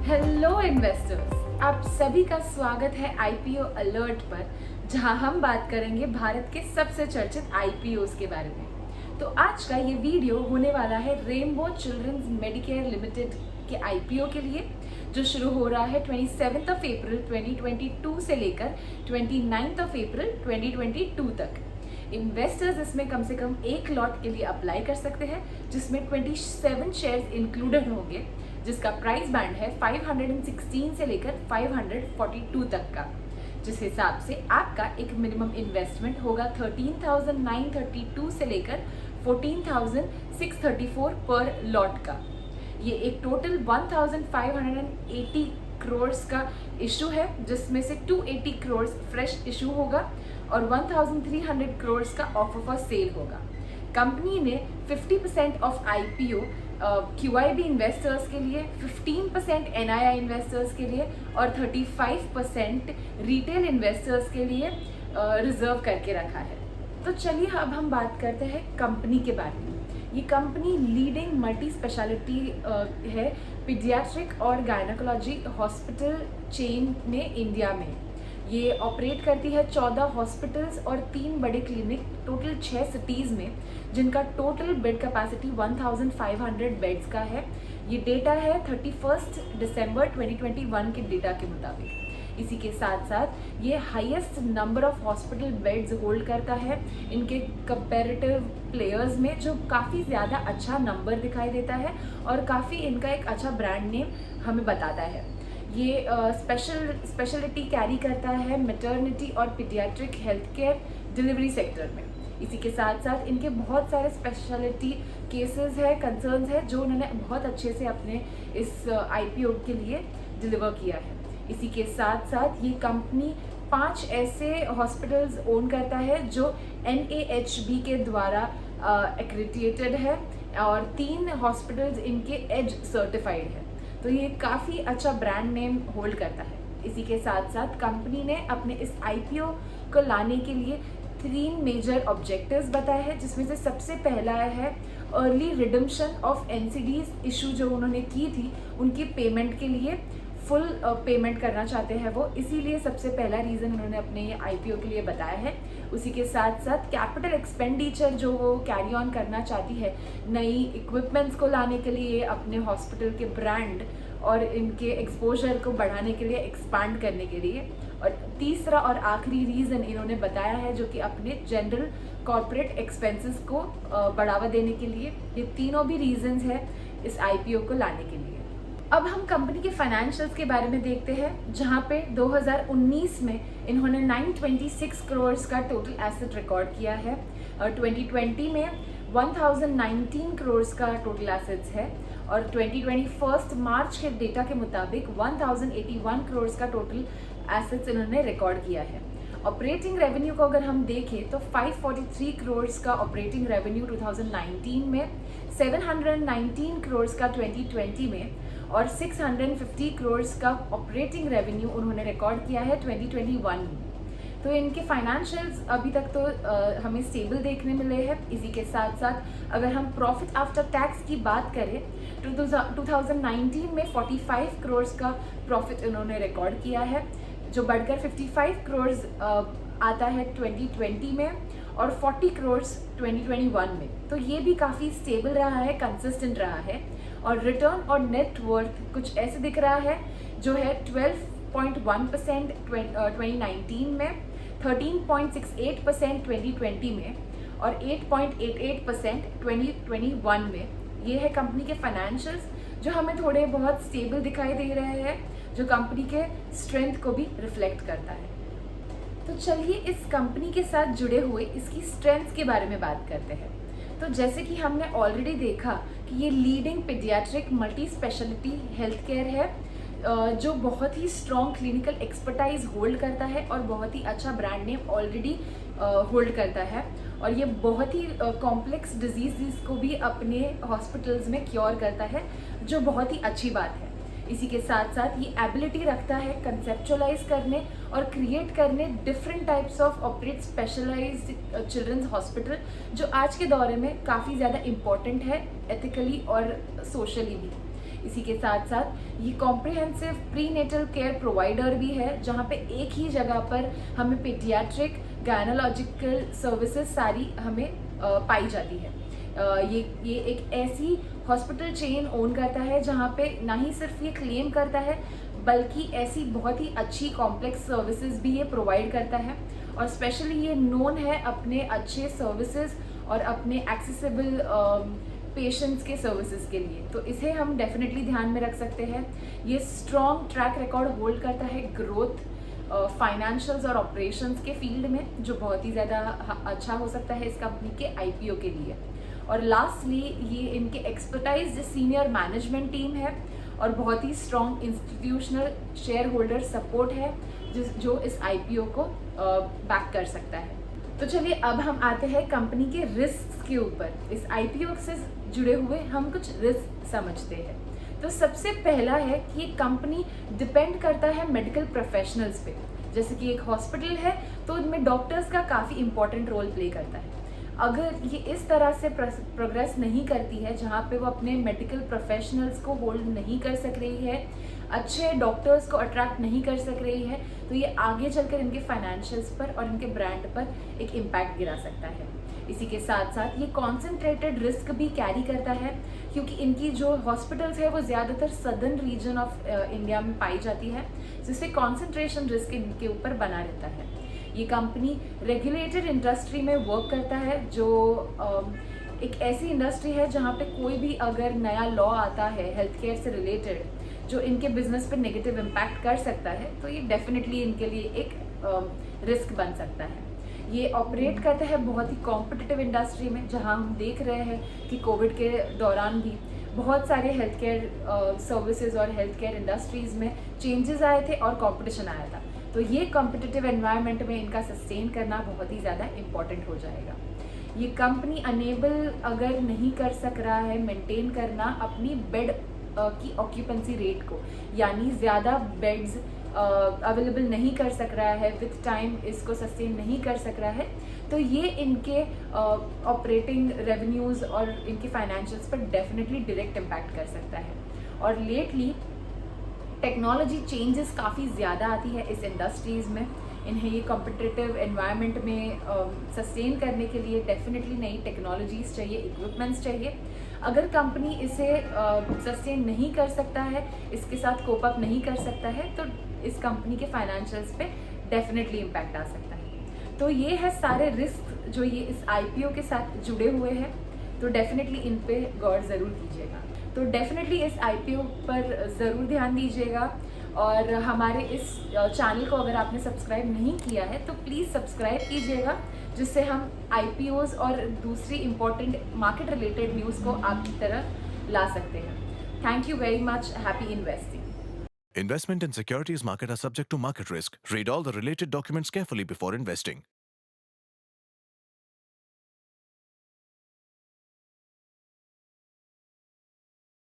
Hello investors, आप सभी का स्वागत है आईपीओ अलर्ट पर, जहां हम बात करेंगे भारत के सबसे चर्चित आईपीओस के बारे में। तो आज का ये वीडियो होने वाला है रेनबो चिल्ड्रंस मेडिकेयर लिमिटेड के आईपीओ के लिए, जो शुरू हो रहा है 27 अप्रैल 2022 से लेकर 29 अप्रैल 2022 तक। इन्वेस्टर्स इसमें कम से कम एक लॉट के लिए अप्लाई कर सकते हैं, जिसमें 27 शेयर्स इंक्लूडेड होंगे, जिसका प्राइस बैंड है 516 से लेकर 542 तक का, जिस हिसाब से आपका एक मिनिमम इन्वेस्टमेंट होगा 13,932 से लेकर 14,634 पर लॉट का। ये एक टोटल 1,580 करोड़ का इशू है, जिसमें से 280 करोड़ फ्रेश इशू होगा और 1,300 करोड़ का ऑफर फॉर सेल होगा। कंपनी ने 50% ऑफ आईपीओ QIB इन्वेस्टर्स के लिए, 15% NII इन्वेस्टर्स के लिए और 35% रिटेल इन्वेस्टर्स के लिए रिजर्व करके रखा है। तो चलिए अब हम बात करते हैं कंपनी के बारे में। ये कंपनी लीडिंग मल्टी स्पेशलिटी है पीडियाट्रिक और गायनेकोलॉजी हॉस्पिटल चेन में इंडिया में। ये ऑपरेट करती है 14 हॉस्पिटल्स और 3 बड़े क्लिनिक, टोटल 6 सिटीज़ में, जिनका टोटल बेड कैपेसिटी 1500 बेड्स का है। ये डेटा है 31 दिसंबर 2021 के डेटा के मुताबिक। इसी के साथ साथ ये highest number of hospital beds hold करता है इनके कंपैरेटिव प्लेयर्स में, जो काफ़ी ज़्यादा अच्छा नंबर दिखाई देता है और काफ़ी इनका एक अच्छा ब्रांड नेम हमें बताता है। ये स्पेशलिटी कैरी करता है मैटरनिटी और paediatric health care delivery sector में। इसी के साथ साथ इनके बहुत सारे स्पेशलिटी केसेस है, कंसर्न्स है, जो उन्होंने बहुत अच्छे से अपने इस आईपीओ के लिए डिलीवर किया है। इसी के साथ साथ ये कंपनी 5 ऐसे हॉस्पिटल्स ओन करता है जो NAHB के द्वारा एक्रेडिटेड है और 3 हॉस्पिटल्स इनके एज सर्टिफाइड है। तो ये काफ़ी अच्छा ब्रांड नेम होल्ड करता है। इसी के साथ साथ कंपनी ने अपने इस आईपीओ को लाने के लिए 3 मेजर ऑब्जेक्टिव्स बताए हैं, जिसमें से सबसे पहला है early redemption of NCDs issue जो उन्होंने की थी, उनकी पेमेंट के लिए फुल पेमेंट करना चाहते हैं वो, इसीलिए सबसे पहला रीज़न उन्होंने अपने आईपीओ के लिए बताया है। उसी के साथ साथ कैपिटल एक्सपेंडिचर जो वो कैरी ऑन करना चाहती है नई इक्विपमेंट्स को लाने के लिए, अपने हॉस्पिटल के ब्रांड और इनके एक्सपोजर को बढ़ाने के लिए, एक्सपांड करने के लिए। और तीसरा और आखिरी रीज़न इन्होंने बताया है, जो कि अपने जनरल कॉर्पोरेट एक्सपेंसेस को बढ़ावा देने के लिए। ये तीनों भी रीजंस हैं इस आईपीओ को लाने के लिए। अब हम कंपनी के फाइनेंशियल्स के बारे में देखते हैं, जहां पे 2019 में इन्होंने 926 करोड़ का टोटल एसेट रिकॉर्ड किया है और 2020 में 1019 करोड़ का टोटल एसेट्स है और 2021 मार्च के डेटा के मुताबिक 1081 करोड़ का टोटल एसेट्स इन्होंने रिकॉर्ड किया है। ऑपरेटिंग रेवेन्यू को अगर हम देखें तो 543 करोड़ का ऑपरेटिंग रेवेन्यू 2019 में, 719 करोड़ का 2020 में और 650 करोड़ का ऑपरेटिंग रेवेन्यू उन्होंने रिकॉर्ड किया है 2021 में। तो इनके फाइनेंशियल्स अभी तक तो हमें स्टेबल देखने मिले हैं। इसी के साथ साथ अगर हम प्रॉफिट आफ्टर टैक्स की बात करें तो 2019 में 45 करोड़ का प्रॉफिट इन्होंने रिकॉर्ड किया है, जो बढ़कर 55 करोड़ आता है 2020 में और 40 करोड़ 2021 में। तो ये भी काफ़ी स्टेबल रहा है, कंसिस्टेंट रहा है। और रिटर्न और नेट वर्थ कुछ ऐसे दिख रहा है, जो है 12.1% 2019 में, 13.68% 2020 में और 8.88% 2021 में। ये है कंपनी के फाइनेंशियल्स, जो हमें थोड़े बहुत स्टेबल दिखाई दे रहे हैं, जो कंपनी के स्ट्रेंथ को भी रिफ्लेक्ट करता है। तो चलिए इस कंपनी के साथ जुड़े हुए इसकी स्ट्रेंथ्स के बारे में बात करते हैं। तो जैसे कि हमने ऑलरेडी देखा कि ये leading paediatric multi speciality health care है, जो बहुत ही स्ट्रॉन्ग क्लिनिकल एक्सपर्टाइज होल्ड करता है और बहुत ही अच्छा ब्रांड नेम ऑलरेडी होल्ड करता है और ये बहुत ही कॉम्प्लेक्स डिजीज़ को भी अपने हॉस्पिटल्स में क्योर करता है, जो बहुत ही अच्छी बात है। इसी के साथ साथ ये एबिलिटी रखता है कंसेप्चुअलाइज करने और क्रिएट करने different types of operate specialized children's hospital, जो आज के दौरे में काफ़ी ज़्यादा इम्पॉर्टेंट है एथिकली और सोशली भी। इसी के साथ साथ ये कॉम्प्रिहेंसिव प्रीनेटल केयर प्रोवाइडर भी है, जहाँ पे एक ही जगह पर हमें पीडियाट्रिक गायनोलॉजिकल सर्विसेज सारी हमें पाई जाती है। ये एक ऐसी हॉस्पिटल चेन ओन करता है जहाँ पे ना ही सिर्फ ये क्लेम करता है, बल्कि ऐसी बहुत ही अच्छी कॉम्प्लेक्स सर्विसेज भी ये प्रोवाइड करता है। और स्पेशली ये नोन है अपने अच्छे सर्विसेज और अपने एक्सेसिबल पेशेंट्स के सर्विसेज के लिए। तो इसे हम डेफिनेटली ध्यान में रख सकते हैं। ये स्ट्रॉन्ग ट्रैक रिकॉर्ड होल्ड करता है ग्रोथ, फाइनेंशियल्स और ऑपरेशंस के फील्ड में, जो बहुत ही ज़्यादा अच्छा हो सकता है इस कंपनी के आईपीओ के लिए। और लास्टली ये इनके एक्सपर्टाइज सीनियर मैनेजमेंट टीम है और बहुत ही strong institutional share holder support है जो इस आईपीओ को बैक कर सकता है। तो चलिए अब हम आते हैं कंपनी के रिस्क के ऊपर। इस आईपीओ से जुड़े हुए हम कुछ रिस्क समझते हैं। तो सबसे पहला है कि ये कंपनी डिपेंड करता है मेडिकल प्रोफेशनल्स पे। जैसे कि एक हॉस्पिटल है तो उनमें डॉक्टर्स का काफ़ी इंपॉर्टेंट रोल प्ले करता है। अगर ये इस तरह से प्रोग्रेस नहीं करती है जहाँ पे वो अपने मेडिकल प्रोफेशनल्स को होल्ड नहीं कर सक रही है, अच्छे डॉक्टर्स को अट्रैक्ट नहीं कर सक रही है, तो ये आगे चलकर इनके फाइनेंशियल्स पर और इनके ब्रांड पर एक इम्पैक्ट गिरा सकता है। इसी के साथ साथ ये कॉन्सेंट्रेटेड रिस्क भी कैरी करता है, क्योंकि इनकी जो हॉस्पिटल्स है वो ज़्यादातर सदर्न रीजन ऑफ इंडिया में पाई जाती है, जिससे कॉन्सेंट्रेशन रिस्क इनके ऊपर बना रहता है। ये कंपनी रेगुलेटेड इंडस्ट्री में वर्क करता है, जो एक ऐसी इंडस्ट्री है जहाँ पे कोई भी अगर नया लॉ आता है हेल्थ केयर से रिलेटेड जो इनके बिजनेस पे नेगेटिव इम्पैक्ट कर सकता है, तो ये डेफिनेटली इनके लिए एक रिस्क बन सकता है। ये ऑपरेट करता है बहुत ही कॉम्पिटिटिव इंडस्ट्री में, जहाँ हम देख रहे हैं कि कोविड के दौरान भी बहुत सारे हेल्थ केयर सर्विसेज और हेल्थ केयर इंडस्ट्रीज़ में चेंजेस आए थे और कंपटीशन आया था। तो ये कॉम्पिटिटिव एनवायरनमेंट में इनका सस्टेन करना बहुत ही ज़्यादा इम्पॉर्टेंट हो जाएगा। ये कंपनी अनेबल अगर नहीं कर सक रहा है मेंटेन करना अपनी बेड की ऑक्यूपेंसी रेट को, यानी ज़्यादा बेड्स अवेलेबल नहीं कर सक रहा है, विथ टाइम इसको सस्टेन नहीं कर सक रहा है, तो ये इनके ऑपरेटिंग रेवेन्यूज़ और इनके फाइनेंशियल्स पर डेफिनेटली डायरेक्ट इम्पैक्ट कर सकता है। और लेटली टेक्नोलॉजी चेंजेस काफ़ी ज़्यादा आती है इस इंडस्ट्रीज़ में। इन्हें ये कॉम्पिटिटिव एनवायरनमेंट में सस्टेन करने के लिए डेफिनेटली नई टेक्नोलॉजीज़ चाहिए, इक्विपमेंट्स चाहिए। अगर कंपनी इसे सस्टेन नहीं कर सकता है, इसके साथ कोप अप नहीं कर सकता है, तो इस कंपनी के फाइनेंशियल्स पे डेफिनेटली इम्पैक्ट आ सकता है। तो ये है सारे रिस्क जो ये इस आईपीओ के साथ जुड़े हुए हैं, तो डेफिनेटली इन पे गौर ज़रूर कीजिएगा। तो डेफिनेटली इस आईपीओ पर ज़रूर ध्यान दीजिएगा। और हमारे इस चैनल को अगर आपने सब्सक्राइब नहीं किया है तो प्लीज़ सब्सक्राइब कीजिएगा, जिससे हम आईपीओज़ और दूसरी इम्पॉर्टेंट मार्केट रिलेटेड न्यूज़ को आपकी तरफ ला सकते हैं। Thank you very much. Happy investing. Investment in securities market are subject to market risk. Read all the related documents carefully before investing.